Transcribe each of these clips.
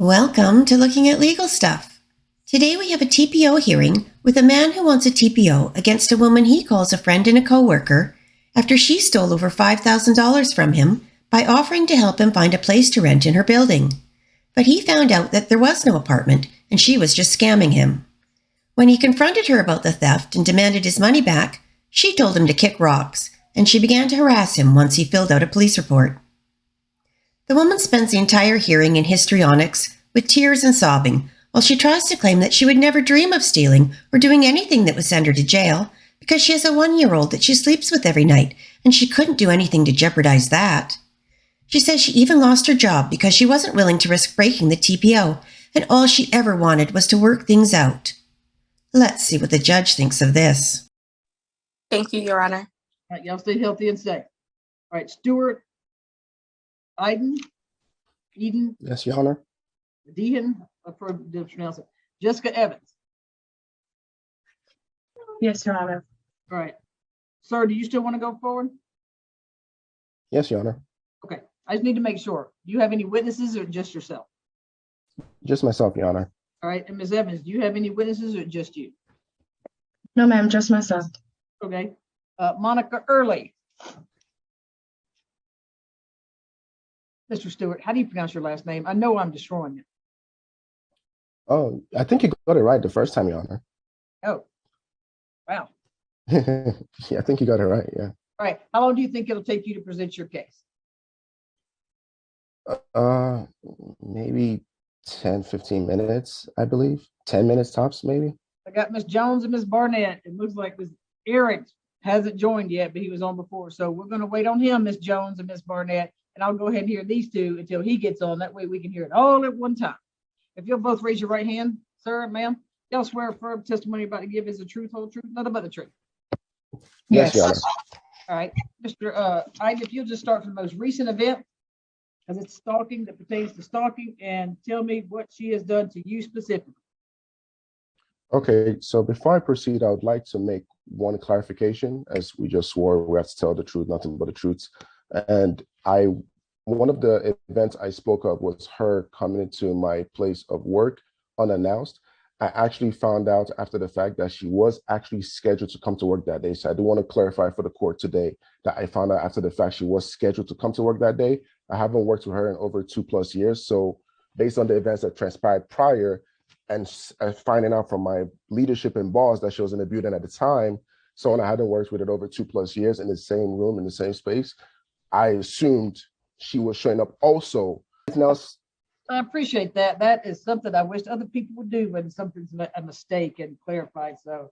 Welcome to Looking at Legal Stuff. Today we have a TPO hearing with a man who wants a TPO against a woman he calls a friend and a coworker after she stole over $5,000 from him by offering to help him find a place to rent in her building. But he found out that there was no apartment and she was just scamming him. When he confronted her about the theft and demanded his money back, she told him to kick rocks, and she began to harass him once he filled out a police report. The woman spends the entire hearing in histrionics, with tears and sobbing, while she tries to claim that she would never dream of stealing or doing anything that would send her to jail, because she has a 1-year-old that she sleeps with every night, and she couldn't do anything to jeopardize that. She says she even lost her job because she wasn't willing to risk breaking the TPO, and all she ever wanted was to work things out. Let's see what the judge thinks of this. Thank you, Your Honor. All right, y'all stay healthy and safe. All right, Stuart, Eden. Yes, Your Honor. Dehan, for to pronounce it. Jessica Evans. Yes, Your Honor. All right, sir, do you still want to go forward? Yes, Your Honor. Okay, I just need to make sure. Do you have any witnesses or just yourself? Just myself, Your Honor. All right, and Ms. Evans, do you have any witnesses or just you? No, ma'am, just myself. Okay, Monica Early. Mr. Stewart, how do you pronounce your last name? I know I'm destroying it. Oh, I think you got it right the first time, Your Honor. Oh, wow. Yeah, I think you got it right, yeah. All right, how long do you think it'll take you to present your case? Maybe 10, 15 minutes, I believe. 10 minutes tops, maybe. I got Miss Jones and Miss Barnett. It looks like Miss Eric hasn't joined yet, but he was on before. So we're going to wait on him, Miss Jones and Miss Barnett, and I'll go ahead and hear these two until he gets on. That way we can hear it all at one time. If you'll both raise your right hand, sir, ma'am, y'all swear firm testimony about to give is the truth, whole truth, nothing but the truth. Yes, Your Honor. All right, Mr. Iden, if you'll just start from the most recent event, because it's stalking that pertains to stalking, and tell me what she has done to you specifically. Okay, so before I proceed, I would like to make one clarification. As we just swore, we have to tell the truth, nothing but the truth. And one of the events I spoke of was her coming into my place of work unannounced. I actually found out after the fact that she was actually scheduled to come to work that day. So I do want to clarify for the court today that I found out after the fact she was scheduled to come to work that day. I haven't worked with her in over 2+ years. So based on the events that transpired prior and finding out from my leadership and boss that she was in the building at the time, someone I hadn't worked with in over 2+ years in the same room, in the same space, I assumed she was showing up also. Anything else? I appreciate that. That is something I wish other people would do when something's a mistake and clarified. So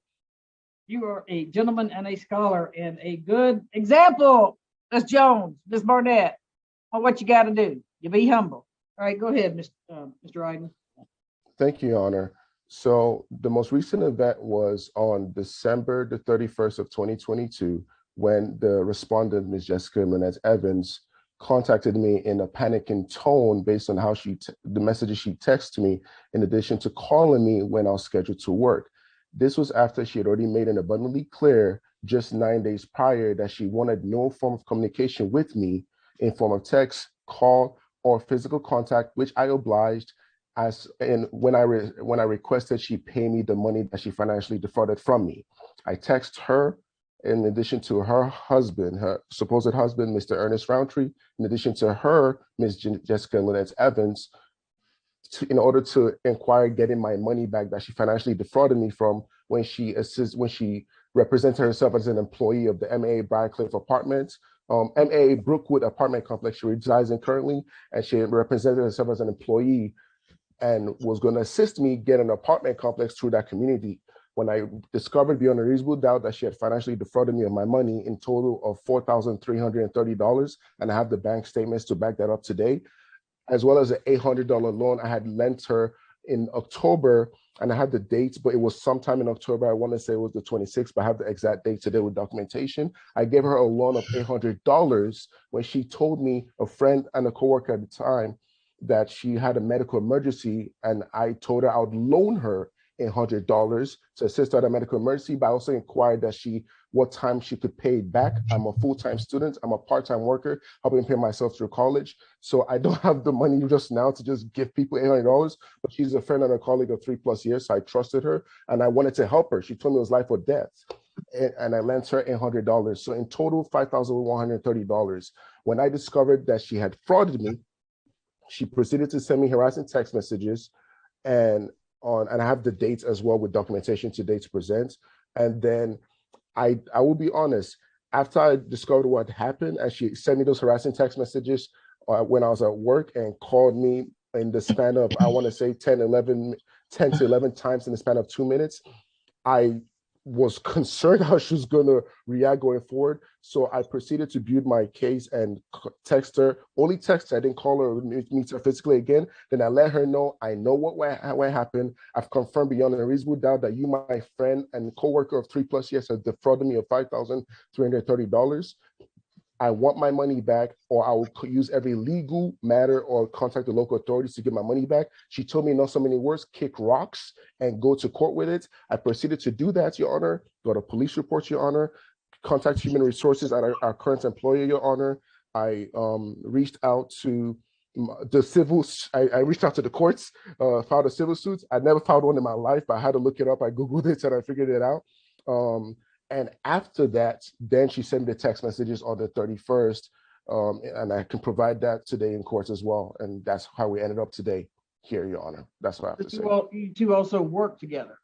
you are a gentleman and a scholar and a good example. Ms. Jones, Ms. Barnett, on what you got to do. You be humble. All right, go ahead, Mr. Iden. Thank you, Your Honor. So the most recent event was on December the 31st of 2022, when the respondent, Ms. Jessica Lynette Evans, contacted me in a panicking tone based on how the messages she texted me, in addition to calling me when I was scheduled to work. This was after she had already made it abundantly clear just 9 days prior that she wanted no form of communication with me in form of text, call, or physical contact, which I obliged when I requested she pay me the money that she financially defrauded from me. I texted her, in addition to her husband, her supposed husband, Mr. Ernest Roundtree, in addition to her, Ms. Jessica Lynette Evans, in order to inquire getting my money back that she financially defrauded me from when she represented herself as an employee of the MA Briarcliff Apartments, MA Brookwood apartment complex she resides in currently, and she represented herself as an employee and was going to assist me get an apartment complex through that community. When I discovered beyond a reasonable doubt that she had financially defrauded me of my money in total of $4,330, and I have the bank statements to back that up today, as well as an $800 loan I had lent her in October, and I had the dates, but it was sometime in October. I want to say it was the 26th, but I have the exact date today with documentation. I gave her a loan of $800 when she told me, a friend and a coworker at the time, that she had a medical emergency, and I told her I would loan her $100 to assist her at a medical emergency, but I also inquired that what time she could pay it back. I'm a full-time student. I'm a part-time worker, helping pay myself through college. So I don't have the money just now to just give people $800, but she's a friend and a colleague of 3+ years. So I trusted her and I wanted to help her. She told me it was life or death. And I lent her $800. So in total, $5,130. When I discovered that she had frauded me, she proceeded to send me harassing text messages, and I have the dates as well with documentation today to present. And then I will be honest, after I discovered what happened, and she sent me those harassing text messages when I was at work and called me in the span of, I want to say 10 to 11 times in the span of 2 minutes, I was concerned how she was going to react going forward. So I proceeded to build my case and text her, only text her. I didn't call her or meet her physically again. Then I let her know, I know what happened. I've confirmed beyond a reasonable doubt that you, my friend and coworker of 3+ years, has defrauded me of $5,330. I want my money back, or I will use every legal matter or contact the local authorities to get my money back. She told me not so many words, kick rocks and go to court with it. I proceeded to do that, Your Honor, got a police report, Your Honor, contact human resources at our current employer, Your Honor. I reached out to I reached out to the courts, filed a civil suit. I never filed one in my life, but I had to look it up. I Googled it and I figured it out. And after that, then she sent me the text messages on the 31st, and I can provide that today in court as well. And that's how we ended up today here, Your Honor. That's what I have to say. Well, you two also work together.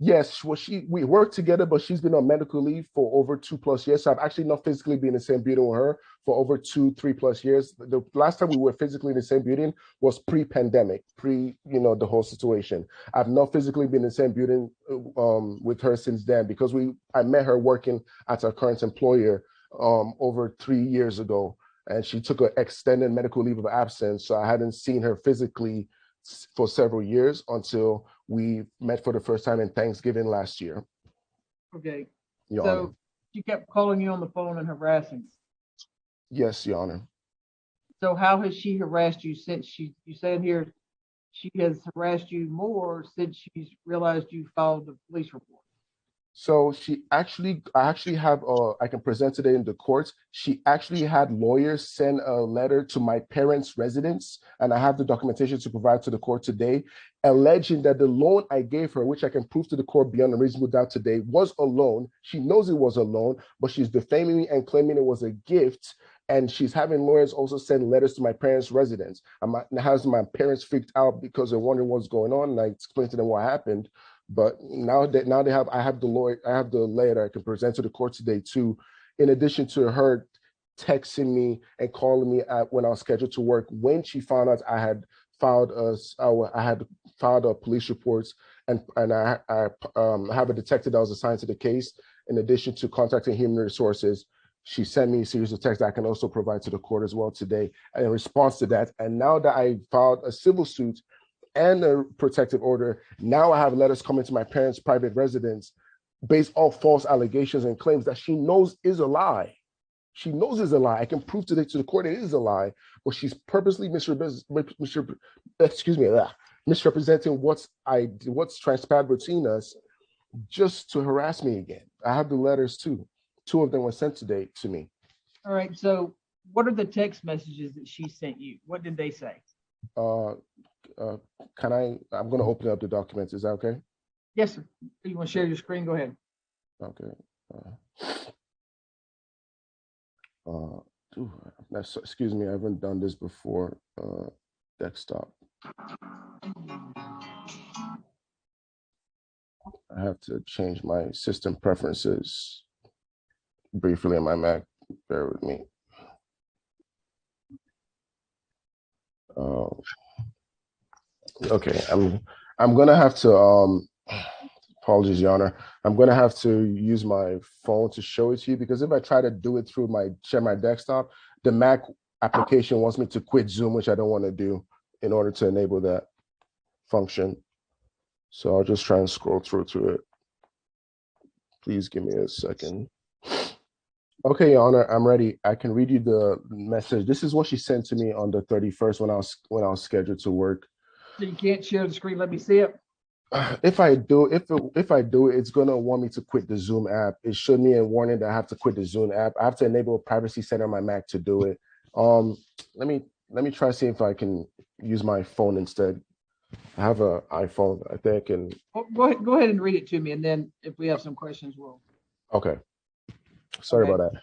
Yes, well, we work together, but she's been on medical leave for over 2+ years. So I've actually not physically been in the same building with her for over 3+ years. The last time we were physically in the same building was pre-pandemic, the whole situation. I've not physically been in the same building with her since then, because I met her working at our current employer over 3 years ago, and she took an extended medical leave of absence. So I hadn't seen her physically for several years until we met for the first time in Thanksgiving last year. Okay. Your So Honor. she kept calling you on the phone and harassing. Yes, Your Honor. So how has she harassed you since you said here she has harassed you more since she's realized you filed the police report? So I actually have, I can present today in the courts. She actually had lawyers send a letter to my parents' residence, and I have the documentation to provide to the court today, alleging that the loan I gave her, which I can prove to the court beyond a reasonable doubt today, was a loan. She knows it was a loan, but she's defaming me and claiming it was a gift. And she's having lawyers also send letters to my parents' residence. Has my parents freaked out because they're wondering what's going on, and I explained to them what happened. But I have the letter I can present to the court today too, in addition to her texting me and calling me when I was scheduled to work, when she found out I had filed a police reports, and I have a detective that was assigned to the case. In addition to contacting human resources, she sent me a series of texts that I can also provide to the court as well today in response to that. And now that I filed a civil suit and a protective order, now I have letters coming to my parents' private residence based off false allegations and claims that she knows is a lie. She knows is a lie. I can prove today to the court it is a lie, but she's purposely misrepresenting what's transpired between us just to harass me again. I have the letters too. 2 of them were sent today to me. All right. So what are the text messages that she sent you? What did they say? I'm going to open up the documents. Is that okay? Yes, sir. You want to share your screen? Go ahead. Okay. Excuse me, I haven't done this before. Desktop. I have to change my system preferences briefly on my Mac. Bear with me. Okay, I'm gonna have to apologies, Your Honor. I'm gonna have to use my phone to show it to you, because if I try to do it through share my desktop, the Mac application wants me to quit Zoom, which I don't want to do in order to enable that function. So I'll just try and scroll through to it. Please give me a second. Okay, Your Honor, I'm ready. I can read you the message. This is what she sent to me on the 31st when I was scheduled to work. So you can't share the screen. Let me see it. if I do it, it's gonna want me to quit the Zoom app. It showed me a warning that I have to quit the Zoom app. I have to enable a privacy setting on my Mac to do it. Let me try to see if I can use my phone instead. I have an iPhone, I think, and Go ahead and read it to me, and then if we have some questions, we'll. okay. Sorry about that.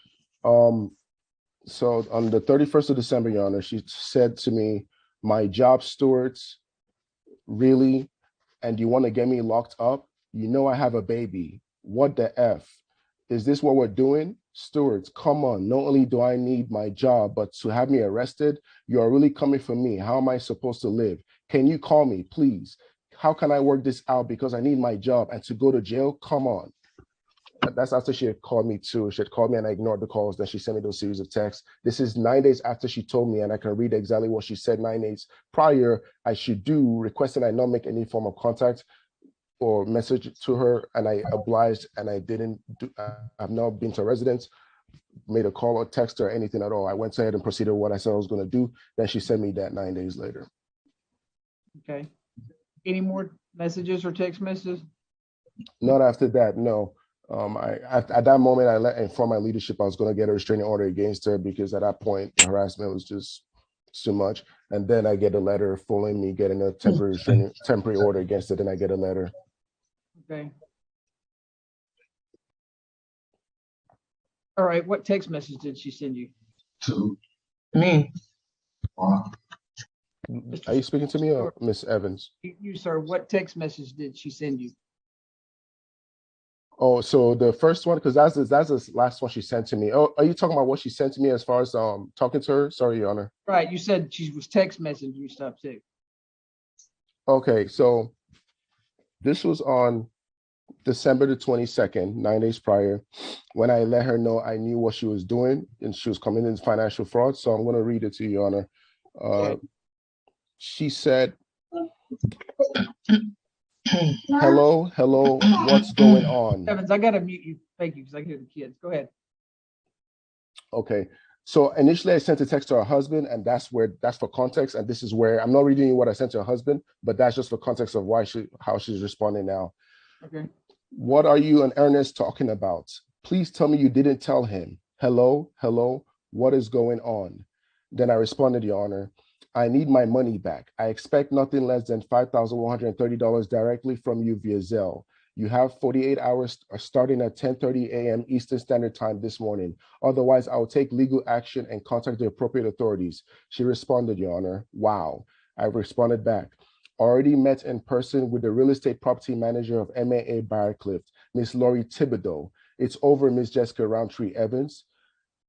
So on the 31st of December, Your Honor, she said to me, "My job stewards, really? And you want to get me locked up? You know I have a baby. What the F? Is this what we're doing? Stewards, come on. Not only do I need my job, but to have me arrested, you are really coming for me. How am I supposed to live? Can you call me, please? How can I work this out because I need my job and to go to jail? Come on." That's after she had called me too. She had called me and I ignored the calls. Then she sent me those series of texts. This is 9 days after she told me, and I can read exactly what she said 9 days prior. I should do, requesting I not make any form of contact or message to her, and I obliged, and I didn't do. I've not been to a residence, made a call or text or anything at all. I went ahead and proceeded with what I said I was going to do. Then she sent me that 9 days later. Okay. Any more messages or text messages? Not after that, no. At that moment, I informed my leadership I was going to get a restraining order against her because at that point, the harassment was just too much. And then I get a letter following me getting a temporary order against it. Then I get a letter. Okay. All right. What text message did she send you? To me. Are you speaking to me or Miss Evans? You, sir. What text message did she send you? Oh, so the first one, because that's the last one she sent to me. Oh, are you talking about what she sent to me as far as talking to her? Sorry, Your Honor. Right. You said she was text messaging you stuff too. Okay, so this was on December the 22nd, 9 days prior, when I let her know I knew what she was doing and she was committing in financial fraud. So I'm going to read it to you, Your Honor. She said, hello, what's going on? Evans, I got to mute you. Thank you, because I can hear the kids. Go ahead. Okay. So initially I sent a text to her husband, and that's for context. And this is where I'm not reading you what I sent to her husband, but that's just for context of how she's responding now. Okay. What are you and Ernest talking about? Please tell me you didn't tell him. Hello, what is going on? Then I responded, Your Honor, I need my money back. I expect nothing less than $5,130 directly from you via Zelle. You have 48 hours starting at 10:30 a.m. Eastern Standard Time this morning. Otherwise, I will take legal action and contact the appropriate authorities. She responded, Your Honor. Wow. I responded back. Already met in person with the real estate property manager of MAA Briarcliff, Miss Lori Thibodeau. It's over, Miss Jessica Roundtree Evans.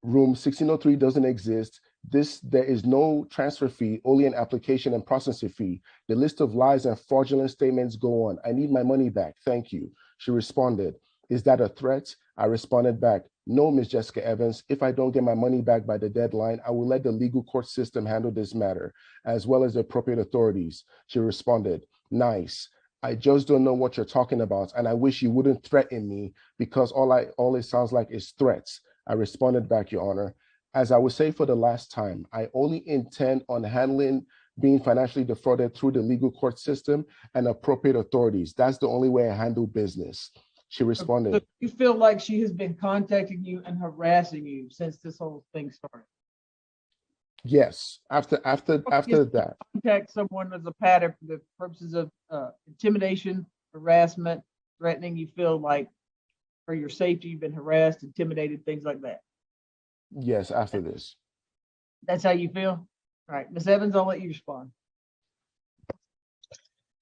Room 1603 doesn't exist. There is no transfer fee, only an application and processing fee. The list of lies and fraudulent statements go on. I need my money back. Thank you. She responded, is that a threat? I responded back, no, Miss Jessica Evans. If I don't get my money back by the deadline, I will let the legal court system handle this matter, as well as the appropriate authorities. She responded, nice. I just don't know what you're talking about, and I wish you wouldn't threaten me because all it sounds like is threats. I responded back, Your Honor. As I would say for the last time, I only intend on handling being financially defrauded through the legal court system and appropriate authorities. That's the only way I handle business. She responded. So you feel like she has been contacting you and harassing you since this whole thing started? Yes. After that. Contact someone as a pattern for the purposes of intimidation, harassment, threatening. You feel like for your safety, you've been harassed, intimidated, things like that. Yes, after this. That's how you feel? All right, Ms. Evans, I'll let you respond.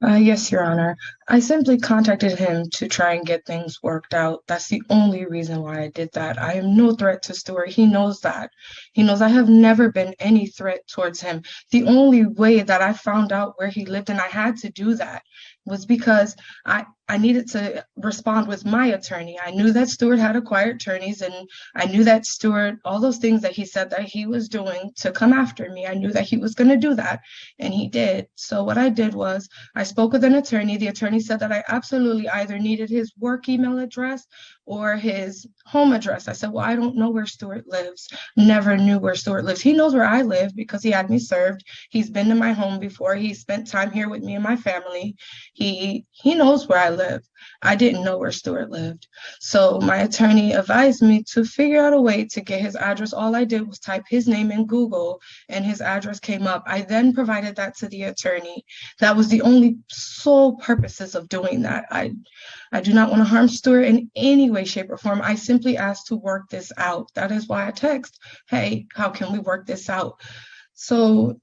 Yes, Your Honor. I simply contacted him to try and get things worked out. That's the only reason why I did that. I am no threat to Stuart. He knows that. He knows I have never been any threat towards him. The only way that I found out where he lived, and I had to do that, was because I I needed to respond with my attorney. I knew that Stewart had acquired attorneys, and I knew that Stewart, all those things that he said that he was doing to come after me, I knew that he was going to do that, and he did. So what I did was I spoke with an attorney. The attorney said that I absolutely either needed his work email address or his home address. I said, well, I don't know where Stewart lives. Never knew where Stewart lives. He knows where I live because he had me served. He's been to my home before. He spent time here with me and my family. He knows where I live. I didn't know where Stewart lived. So my attorney advised me to figure out a way to get his address. All I did was type his name in Google and his address came up. I then provided that to the attorney. That was the only sole purposes of doing that. I do not want to harm Stewart in any way, shape, or form. I simply asked to work this out. That is why I text, hey, how can we work this out? So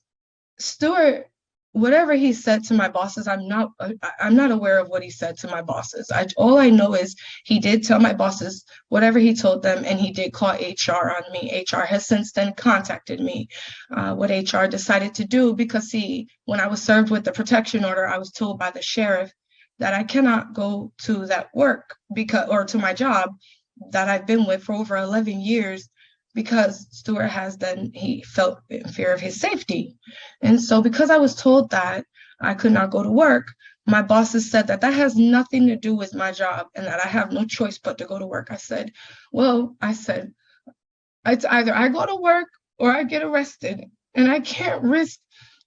Stewart, whatever he said to my bosses, I'm not aware of what he said to my bosses. All I know is he did tell my bosses whatever he told them, and he did call HR on me. HR has since then contacted me. What HR decided to do, because see, when I was served with the protection order, I was told by the sheriff that I cannot go to that work or to my job that I've been with for over 11 years because Stewart he felt in fear of his safety. And so because I was told that I could not go to work, my bosses said that has nothing to do with my job and that I have no choice but to go to work. I said, it's either I go to work or I get arrested, and I can't risk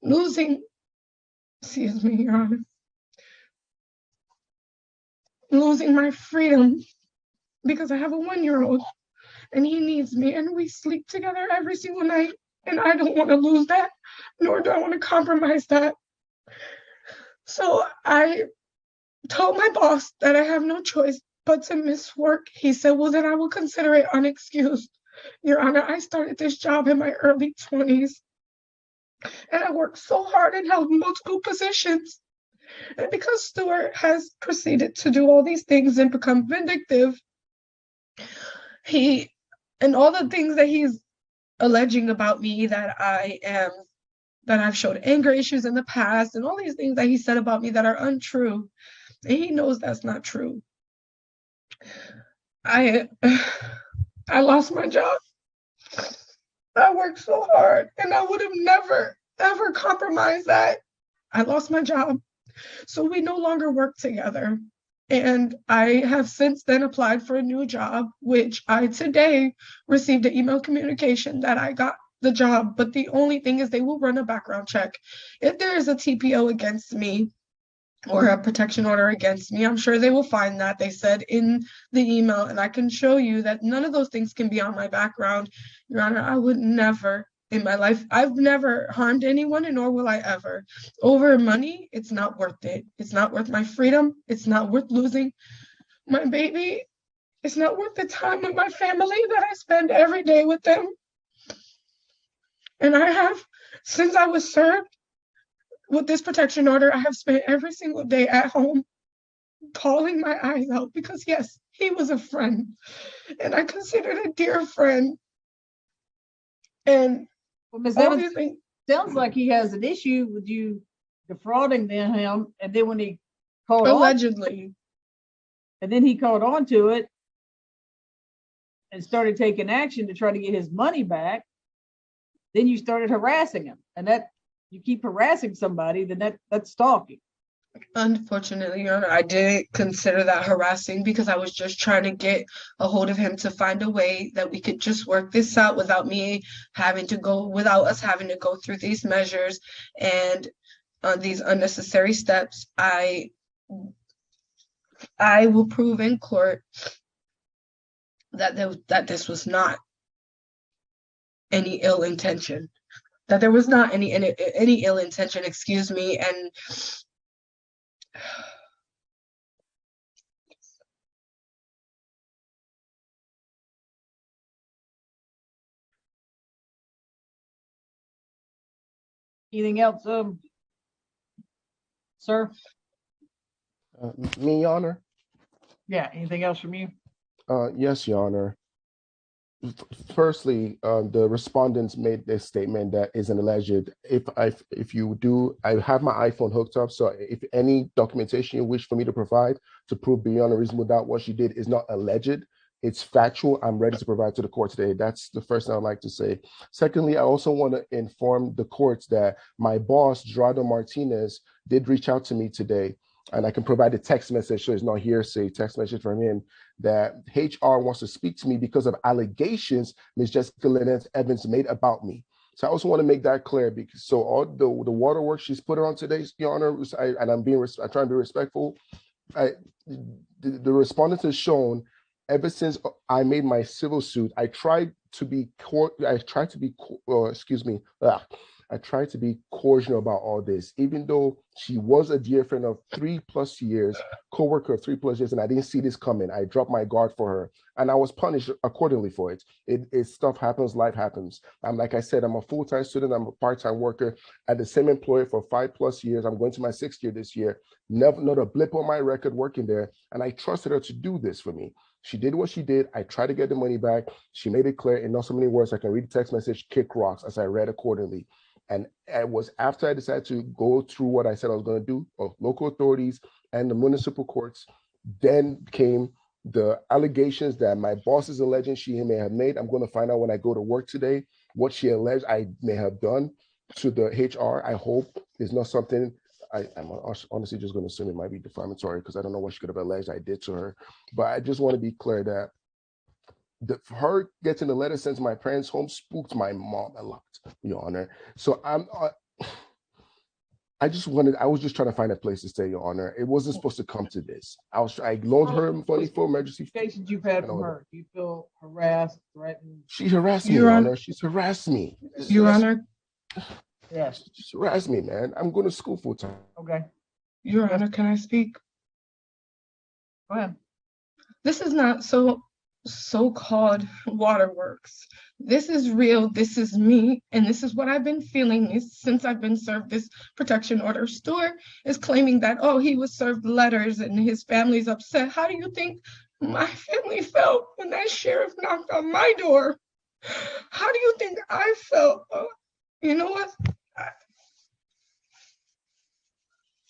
losing, excuse me, Your Honor, losing my freedom because I have a 1-year-old and he needs me and we sleep together every single night, and I don't want to lose that, nor do I want to compromise that. So I told my boss that I have no choice but to miss work. He said, well, then I will consider it unexcused. Your Honor, I started this job in my early 20s and I worked so hard and held multiple positions. And because Stewart has proceeded to do all these things and become vindictive, and all the things that he's alleging about me, that I've showed anger issues in the past, and all these things that he said about me that are untrue, and he knows that's not true. I lost my job. I worked so hard, and I would have never, ever compromised that. I lost my job. So we no longer work together. And I have since then applied for a new job, which I today received an email communication that I got the job. But the only thing is they will run a background check. If there is a TPO against me or a protection order against me, I'm sure they will find that. They said in the email, and I can show you that none of those things can be on my background. Your Honor, I would never in my life, I've never harmed anyone, and nor will I ever. Over money, it's not worth it. It's not worth my freedom. It's not worth losing my baby. It's not worth the time with my family that I spend every day with them. And I have, since I was served with this protection order, I have spent every single day at home bawling my eyes out because, yes, he was a friend, and I considered a dear friend. And well, Ms. Evans, sounds like he has an issue with you defrauding him, and then when he called allegedly, and then he caught on to it and started taking action to try to get his money back, then you started harassing him, and that you keep harassing somebody, then that's stalking. Unfortunately, Your Honor, I didn't consider that harassing because I was just trying to get a hold of him to find a way that we could just work this out without us having to go through these measures and these unnecessary steps. I will prove in court that this was not any ill intention, that there was not any ill intention, excuse me, and Anything else, sir? Me, Your Honor? Yeah, anything else from you? Yes, Your Honor. Firstly, the respondents made this statement that is an alleged. If you do, I have my iPhone hooked up, so if any documentation you wish for me to provide to prove beyond a reasonable doubt what she did is not alleged, it's factual. I'm ready to provide to the court today. That's the first thing I'd like to say. Secondly, I also want to inform the courts that my boss, Gerardo Martinez, did reach out to me today, and I can provide a text message, so it's not hearsay, text message from him, that HR wants to speak to me because of allegations Ms. Jessica Lynette Evans made about me. So I also want to make that clear, because so all the waterworks she's put on today, Your Honor, I'm trying to be respectful. The respondent has shown ever since I made my civil suit, I tried to be cordial about all this, even though she was a dear friend of 3+ years, co-worker of 3+ years, and I didn't see this coming. I dropped my guard for her, and I was punished accordingly for it. It stuff happens, life happens. Like I said, I'm a full-time student, I'm a part-time worker at the same employer for 5+ years. I'm going to my 6th year this year. Never, not a blip on my record working there, and I trusted her to do this for me. She did what she did. I tried to get the money back. She made it clear in not so many words. I can read the text message, kick rocks, as I read accordingly. And it was after I decided to go through what I said I was going to do of local authorities and the municipal courts, then came the allegations that my boss is alleging she may have made. I'm going to find out when I go to work today what she alleged I may have done to the HR. I hope it's not something I'm honestly just going to assume it might be defamatory, because I don't know what she could have alleged I did to her. But I just want to be clear that her getting a letter sent to my parents' home spooked my mom a lot, Your Honor. So I was just trying to find a place to stay, Your Honor. It wasn't supposed to come to this. I loaned her money for emergency. Cases you've had from her, do you feel harassed, threatened? She harassed me, Your Honor. She's harassed me. Your Honor. Yes. She's harassed me, man. I'm going to school full time. Okay. Your Honor, can I speak? Go ahead. This is not so-called waterworks. This is real. This is me, and this is what I've been feeling since I've been served this protection order. Stewart is claiming that, oh, he was served letters and his family's upset. How do you think my family felt when that sheriff knocked on my door? How do you think I felt? You know what?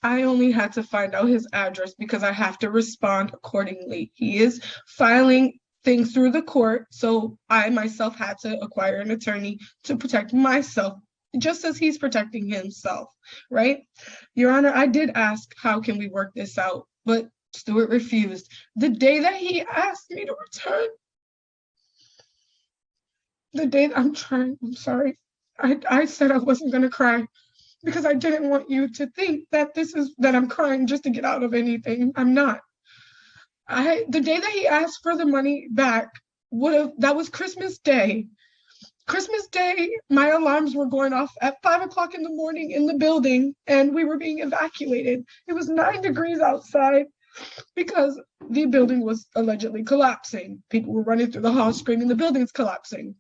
I only had to find out his address because I have to respond accordingly. He is filing things through the court, so I myself had to acquire an attorney to protect myself, just as he's protecting himself, right? Your Honor, I did ask, how can we work this out? But Stewart refused. The day that he asked me to return, the day that I'm sorry, I said I wasn't gonna cry, because I didn't want you to think that that I'm crying just to get out of anything. I'm not. The day that he asked for the money back, that was Christmas Day. Christmas Day, my alarms were going off at 5 o'clock in the morning in the building, and we were being evacuated. It was 9 degrees outside because the building was allegedly collapsing. People were running through the hall screaming, the building's collapsing.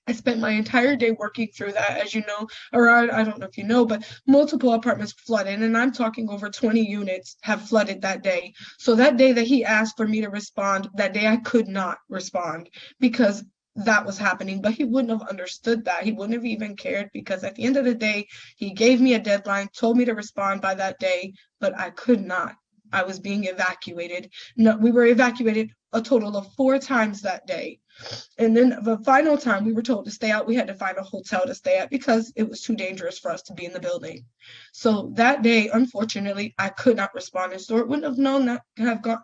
I spent my entire day working through that, as you know, or I don't know if you know, but multiple apartments flooded, and I'm talking over 20 units have flooded that day. So that day that he asked for me to respond, that day I could not respond because that was happening, but he wouldn't have understood that. He wouldn't have even cared, because at the end of the day, he gave me a deadline, told me to respond by that day, but I could not. I was being evacuated. No, we were evacuated a total of 4 times that day. And then the final time we were told to stay out, we had to find a hotel to stay at because it was too dangerous for us to be in the building. So that day, unfortunately, I could not respond. And Stuart wouldn't have known that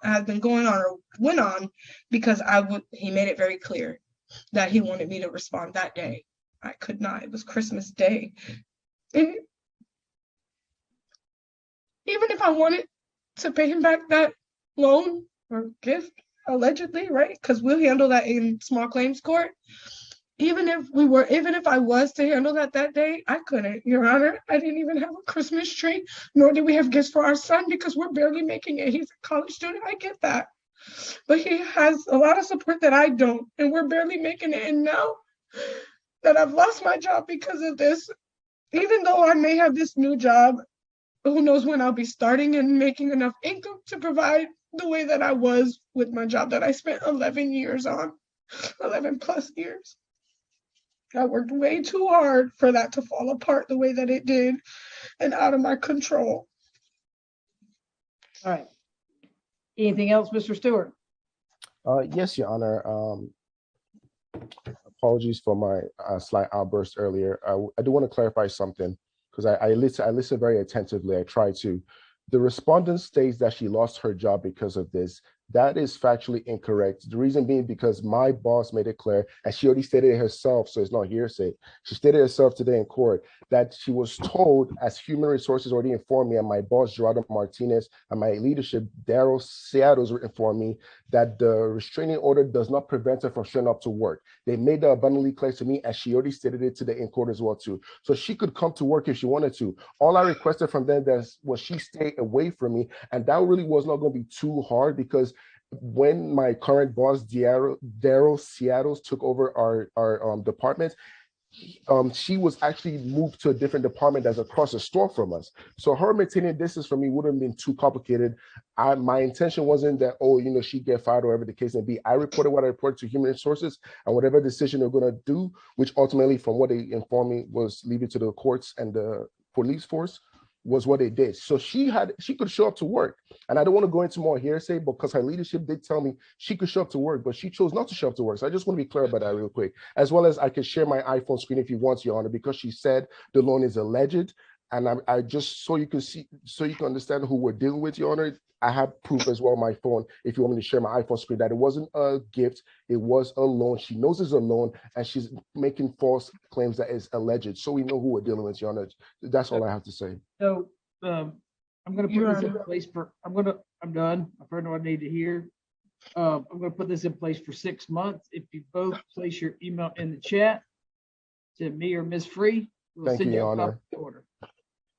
had been going on or went on, because he made it very clear that he wanted me to respond that day. I could not. It was Christmas Day. And even if I wanted to pay him back that loan or gift, allegedly, right? Because we'll handle that in small claims court. Even if I was to handle that day, I couldn't, Your Honor. I didn't even have a Christmas tree, nor did we have gifts for our son, because we're barely making it. He's a college student, I get that. But he has a lot of support that I don't, and we're barely making it. And now that I've lost my job because of this, even though I may have this new job, who knows when I'll be starting and making enough income to provide the way that I was with my job that I spent 11 years on. 11 plus years. I worked way too hard for that to fall apart the way that it did and out of my control. All right. Anything else, Mr. Stewart? Yes, Your Honor. Apologies for my slight outburst earlier. I do want to clarify something because I listen very attentively. I try to. The respondent states that she lost her job because of this. That is factually incorrect. The reason being because my boss made it clear, and she already stated it herself, so it's not hearsay. She stated herself today in court that she was told, as human resources already informed me, and my boss, Gerardo Martinez, and my leadership, Daryl Seattle's informed me, that the restraining order does not prevent her from showing up to work. They made that abundantly clear to me, and she already stated it today in court as well too. So she could come to work if she wanted to. All I requested from them was she stay away from me, and that really was not going to be too hard because when my current boss, Daryl Seattle's, took over our department, she was actually moved to a different department that's across the store from us. So her maintaining distance from me wouldn't have been too complicated. My intention wasn't that, she'd get fired or whatever the case may be. I reported what I reported to human resources, and whatever decision they're going to do, which ultimately, from what they informed me, was leave it to the courts and the police force, was what they did. So she could show up to work. And I don't want to go into more hearsay because her leadership did tell me she could show up to work, but she chose not to show up to work. So I just want to be clear about that real quick. As well as I can share my iPhone screen if you want, Your Honor, because she said the loan is alleged. And I just, so you can see, so you can understand who we're dealing with, Your Honor, I have proof as well on my phone, if you want me to share my iPhone screen, that it wasn't a gift, it was a loan. She knows it's a loan, and she's making false claims that is alleged. So we know who we're dealing with, Your Honor. That's all I have to say. So I'm going to put this in place for, I'm done. I've heard what I need to hear. I'm going to put this in place for 6 months. If you both place your email in the chat to me or Ms. Free, we'll Thank send you, you Your a copy Honor. of the order.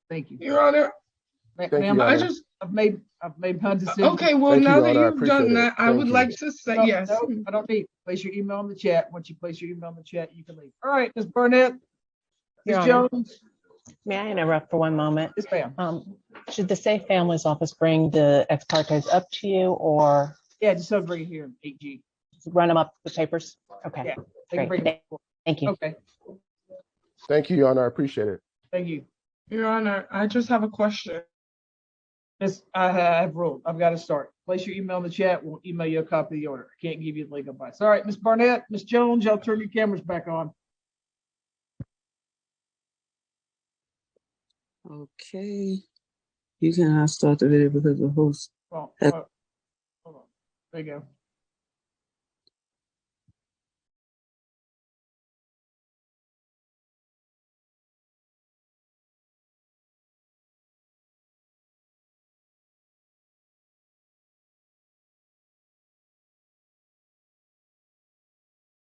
Thank you. Your Honor, Thank you, Ma'am, Your Honor. I've made my decision. okay, well, Thank you, now Your that Honor. I you've done appreciate it. that, I Thank would you. like to say, No, yes. no, I don't need. Place your email in the chat. Once you place your email in the chat, you can leave. All right, Ms. Burnett, Your Ms. Honor. Jones. May I interrupt for one moment? Yes, ma'am. Should the Safe Families Office bring the ex partes up to you or Yeah, just over here, 8G. run them up the papers? Okay, Yeah, they can great. bring it. Thank you. Okay, Thank you, Your Honor. I appreciate it. thank you. Your Honor, I just have a question. Miss, I have ruled. I've got to start. Place your email in the chat. We'll email you a copy of the order. I can't give you the legal advice. All right, Ms. Barnett, Ms. Jones, y'all turn your cameras back on. Okay. You cannot start the video because the host. Well, hold on. There you go.